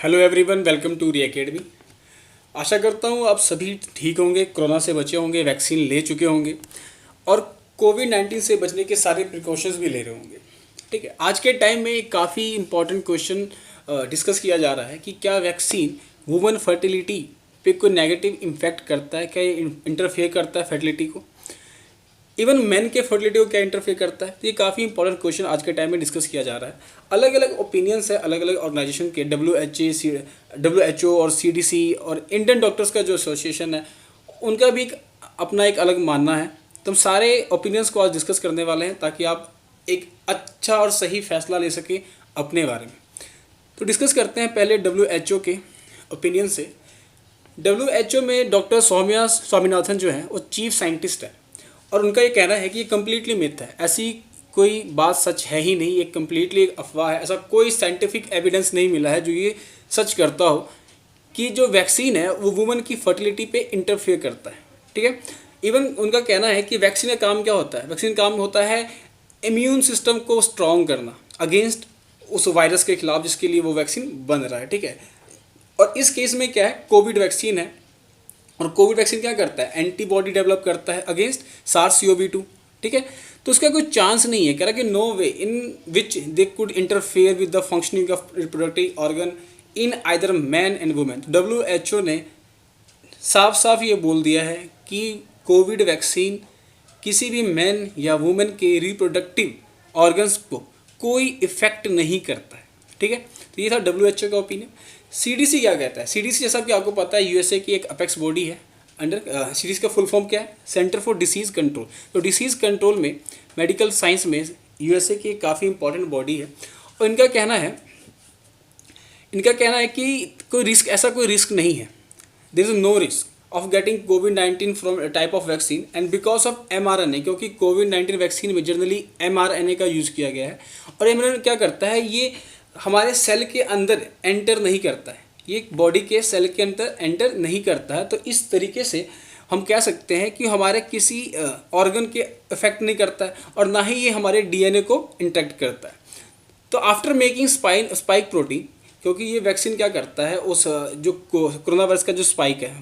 Hello everyone, welcome to Re Academy. आशा करता हूँ आप सभी ठीक होंगे, कोरोना से बचे होंगे, वैक्सीन ले चुके होंगे और कोविड-19 से बचने के सारे प्रिकॉशंस भी ले रहे होंगे। ठीक है, आज के टाइम में काफ़ी इंपॉर्टेंट क्वेश्चन डिस्कस किया जा रहा है कि क्या वैक्सीन वुमन फर्टिलिटी पे कोई नेगेटिव इम्पैक्ट करता है, क्या ये इंटरफेयर करता है फर्टिलिटी को, इवन मैन के फर्टिलिटी को क्या इंटरफेयर करता है। तो ये काफ़ी इंपॉर्टेंट क्वेश्चन आज के टाइम में डिस्कस किया जा रहा है। अलग अलग ओपिनियंस है अलग अलग ऑर्गेनाइजेशन के, WHO और CDC और इंडियन डॉक्टर्स का जो एसोसिएशन है उनका भी अपना एक अलग मानना है। तो हम सारे ओपिनियंस को आज डिस्कस करने वाले हैं ताकि आप एक अच्छा और सही फैसला ले सकें अपने बारे में। तो डिस्कस करते हैं पहले WHO के ओपिनियन से। WHO में डॉक्टर सौम्या स्वामीनाथन जो है वो चीफ साइंटिस्ट है और उनका ये कहना है कि ये कम्प्लीटली मिथ है, ऐसी कोई बात सच है ही नहीं, ये कम्प्लीटली एक अफवाह है। ऐसा कोई साइंटिफिक एविडेंस नहीं मिला है जो ये सच करता हो कि जो वैक्सीन है वो वुमन की फर्टिलिटी पे इंटरफेयर करता है। ठीक है, इवन उनका कहना है कि वैक्सीन का काम क्या होता है, वैक्सीन का काम होता है इम्यून सिस्टम को स्ट्रॉन्ग करना अगेंस्ट उस वायरस के खिलाफ जिसके लिए वो वैक्सीन बन रहा है। ठीक है, और इस केस में क्या है, कोविड वैक्सीन है और कोविड वैक्सीन क्या करता है, एंटीबॉडी डेवलप करता है अगेंस्ट SARS-CoV-2। ठीक है, तो उसका कोई चांस नहीं है, कह रहा कि no way in which they could interfere with the functioning of reproductive organ in either man and women. WHO ने साफ साफ ये बोल दिया है कि कोविड वैक्सीन किसी भी मैन या वुमेन के रिप्रोडक्टिव ऑर्गन्स को कोई इफेक्ट नहीं करता है। ठीक है, तो ये था WHO का ओपिनियन। CDC क्या कहता है, CDC जैसा कि आपको पता है USA की एक अपेक्स बॉडी है अंडर CDC का फुल फॉर्म क्या है, सेंटर फॉर डिसीज़ कंट्रोल। तो डिसीज़ कंट्रोल में मेडिकल साइंस में USA की काफ़ी इंपॉर्टेंट बॉडी है और इनका कहना है कि कोई रिस्क, ऐसा कोई रिस्क नहीं है, there is no risk of getting कोविड-19 from type of vaccine and because of mRNA, क्योंकि कोविड-19 वैक्सीन में जनरली mRNA का यूज़ किया गया है और mRNA क्या करता है, ये हमारे सेल के अंदर एंटर नहीं करता है, ये बॉडी के सेल के अंदर एंटर नहीं करता है। तो इस तरीके से हम कह सकते हैं कि हमारे किसी ऑर्गन के इफेक्ट नहीं करता है और ना ही ये हमारे DNA को इंटरेक्ट करता है। तो आफ्टर मेकिंग स्पाइक प्रोटीन, क्योंकि ये वैक्सीन क्या करता है, उस जो कोरोना वायरस का जो स्पाइक है,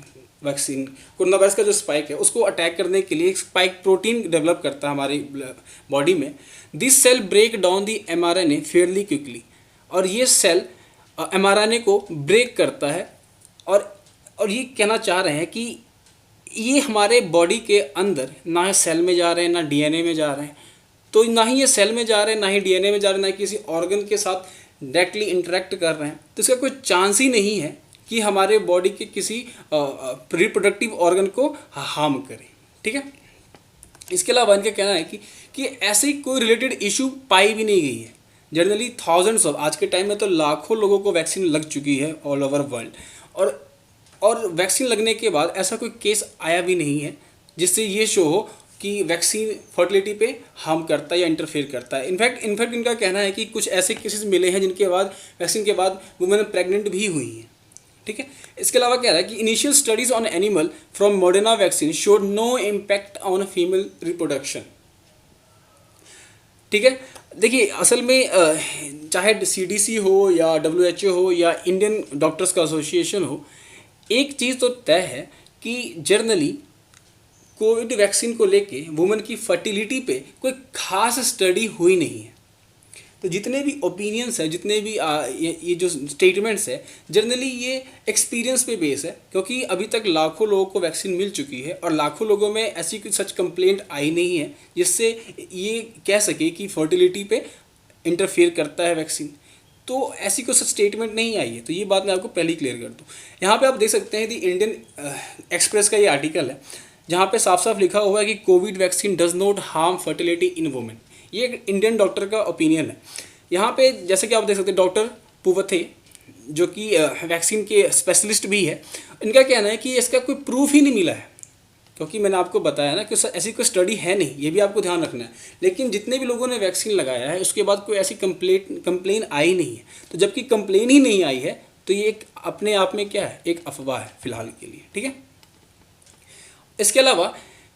वैक्सीन कोरोना वायरस का जो स्पाइक है उसको अटैक करने के लिए एक स्पाइक प्रोटीन डेवलप करता है हमारी बॉडी में। This cell break down the mRNA fairly quickly, और ये सेल mRNA को ब्रेक करता है और ये कहना चाह रहे हैं कि ये हमारे बॉडी के अंदर ना सेल में जा रहे हैं ना DNA में जा रहे हैं, तो ना ही ये सेल में जा रहे हैं ना ही DNA में जा रहे हैं, ना ही किसी ऑर्गन के साथ डायरेक्टली इंटरेक्ट कर रहे हैं। तो इसका कोई चांस ही नहीं है कि हमारे बॉडी के किसी रिप्रोडक्टिव ऑर्गन को हार्म करे। ठीक है, इसके अलावा इनका कहना है कि ऐसी कोई रिलेटेड इशू पाई भी नहीं गई है। जनरली थाउजेंड्स ऑफ, आज के टाइम में तो लाखों लोगों को वैक्सीन लग चुकी है ऑल ओवर वर्ल्ड, और वैक्सीन लगने के बाद ऐसा कोई केस आया भी नहीं है जिससे ये शो हो कि वैक्सीन फर्टिलिटी पे हार्म करता है या इंटरफेयर करता है। इनफैक्ट इनका कहना है कि कुछ ऐसे केसेस मिले हैं जिनके बाद वैक्सीन के बाद वुमेन प्रेग्नेंट भी हुई हैं। ठीक है, इसके अलावा कह रहा है कि initial studies on animal from Moderna vaccine showed no impact on female reproduction. ठीक है, देखिए असल में चाहे CDC हो या WHO हो या इंडियन डॉक्टर्स का एसोसिएशन हो, एक चीज़ तो तय है कि जर्नली कोविड वैक्सीन को लेके वुमेन की फर्टिलिटी पे कोई खास स्टडी हुई नहीं है। तो जितने भी ओपिनियंस है, जितने भी ये जो स्टेटमेंट्स है, जनरली ये एक्सपीरियंस पे बेस है, क्योंकि अभी तक लाखों लोगों को वैक्सीन मिल चुकी है और लाखों लोगों में ऐसी कोई सच कंप्लेंट आई नहीं है जिससे ये कह सके कि फर्टिलिटी पे इंटरफेयर करता है वैक्सीन। तो ऐसी कोई सच स्टेटमेंट नहीं आई है, तो ये बात मैं आपको पहले ही क्लियर कर दूँ। यहाँ पर आप देख सकते हैं दी इंडियन एक्सप्रेस का ये आर्टिकल है जहाँ पर साफ साफ लिखा हुआ है कि Covid vaccine does not harm fertility in women. ये एक इंडियन डॉक्टर का ओपिनियन है। यहाँ पे जैसे कि आप देख सकते हैं डॉक्टर पुवथे जो कि वैक्सीन के स्पेशलिस्ट भी है, इनका कहना है कि इसका कोई प्रूफ ही नहीं मिला है, क्योंकि मैंने आपको बताया ना कि ऐसी कोई स्टडी है नहीं, ये भी आपको ध्यान रखना है। लेकिन जितने भी लोगों ने वैक्सीन लगाया है उसके बाद कोई ऐसी कंप्लेन आई नहीं है। तो जबकि कंप्लेन ही नहीं आई है तो ये एक अपने आप में क्या है, एक अफवाह है फिलहाल के लिए। ठीक है, इसके अलावा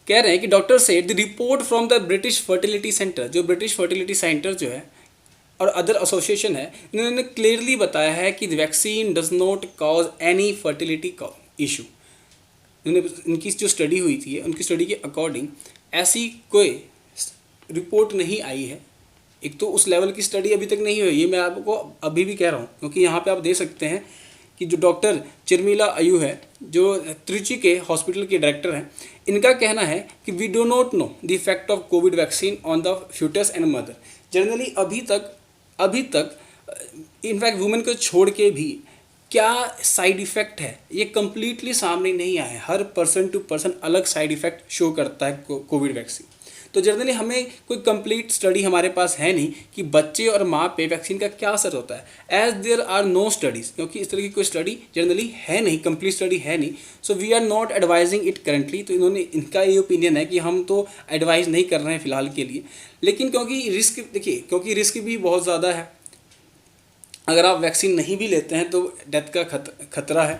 कह रहे हैं कि doctor said the report from the British fertility centre, जो ब्रिटिश फर्टिलिटी सेंटर जो है और अदर एसोसिएशन है, इन्होंने क्लियरली बताया है कि vaccine does not cause any fertility issue. इनकी जो स्टडी हुई थी, उनकी स्टडी के अकॉर्डिंग ऐसी कोई रिपोर्ट नहीं आई है। एक तो उस लेवल की स्टडी अभी तक नहीं हुई, ये मैं आपको अभी भी कह रहा हूँ, क्योंकि यहाँ पे आप देख सकते हैं कि जो डॉक्टर चिरमिला अयू है, जो त्रिची के हॉस्पिटल के डायरेक्टर हैं, इनका कहना है कि we do not know the effect of covid vaccine on the fetus and mother. Generally अभी तक इनफैक्ट वुमेन को छोड़ के भी क्या साइड इफ़ेक्ट है ये कम्प्लीटली सामने नहीं आया है। हर पर्सन टू पर्सन अलग साइड इफ़ेक्ट शो करता है कोविड वैक्सीन। तो जनरली हमें कोई कंप्लीट स्टडी हमारे पास है नहीं कि बच्चे और माँ पे वैक्सीन का क्या असर होता है, as there are no studies, क्योंकि इस तरह की कोई स्टडी जनरली है नहीं, कंप्लीट स्टडी है नहीं। So we are not advising it currently. तो इनका ये ओपिनियन है कि हम तो एडवाइज़ नहीं कर रहे हैं फ़िलहाल के लिए। लेकिन क्योंकि रिस्क, देखिए, क्योंकि रिस्क भी बहुत ज़्यादा है, अगर आप वैक्सीन नहीं भी लेते हैं तो डेथ का खतरा है।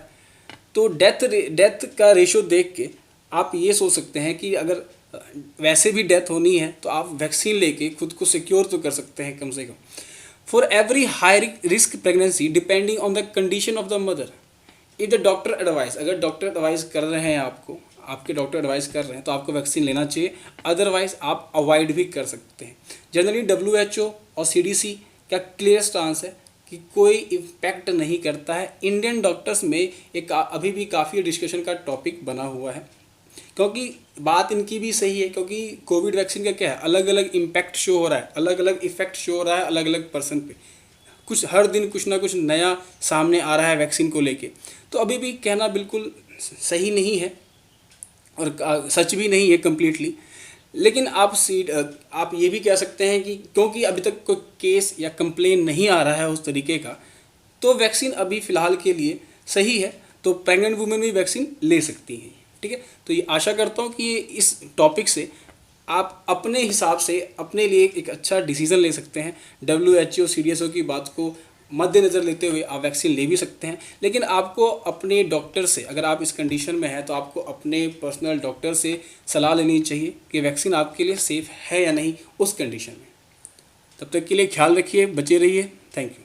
तो डेथ का रेशो देख के आप ये सोच सकते हैं कि अगर वैसे भी डेथ होनी है तो आप वैक्सीन लेके खुद को सिक्योर तो कर सकते हैं कम से कम। For every high risk pregnancy depending on the condition of the mother, if the doctor advice, अगर डॉक्टर एडवाइस कर रहे हैं आपको, आपके डॉक्टर एडवाइस कर रहे हैं तो आपको वैक्सीन लेना चाहिए, अदरवाइज आप अवॉइड भी कर सकते हैं। जनरली WHO और CDC का क्लियर स्टांस है कि कोई इम्पैक्ट नहीं करता है। इंडियन डॉक्टर्स में एक अभी भी काफ़ी डिस्कशन का टॉपिक बना हुआ है, क्योंकि बात इनकी भी सही है, क्योंकि कोविड वैक्सीन का क्या है, अलग अलग इम्पैक्ट शो हो रहा है, अलग अलग इफेक्ट शो हो रहा है अलग अलग पर्सन पे। कुछ हर दिन कुछ ना कुछ नया सामने आ रहा है वैक्सीन को लेके। तो अभी भी कहना बिल्कुल सही नहीं है और सच भी नहीं है कम्प्लीटली। लेकिन आप ये भी कह सकते हैं कि क्योंकि अभी तक कोई केस या कंप्लेन नहीं आ रहा है उस तरीके का, तो वैक्सीन अभी फ़िलहाल के लिए सही है। तो प्रेग्नेंट वुमेन भी वैक्सीन ले सकती हैं, ठीक है। तो ये आशा करता हूँ कि ये इस टॉपिक से आप अपने हिसाब से अपने लिए एक अच्छा डिसीज़न ले सकते हैं। WHO CDSO की बात को मद्देनज़र लेते हुए आप वैक्सीन ले भी सकते हैं, लेकिन आपको अपने डॉक्टर से, अगर आप इस कंडीशन में हैं तो आपको अपने पर्सनल डॉक्टर से सलाह लेनी चाहिए कि वैक्सीन आपके लिए सेफ़ है या नहीं उस कंडीशन में। तब तक के लिए ख्याल रखिए, बचे रहिए। Thank you.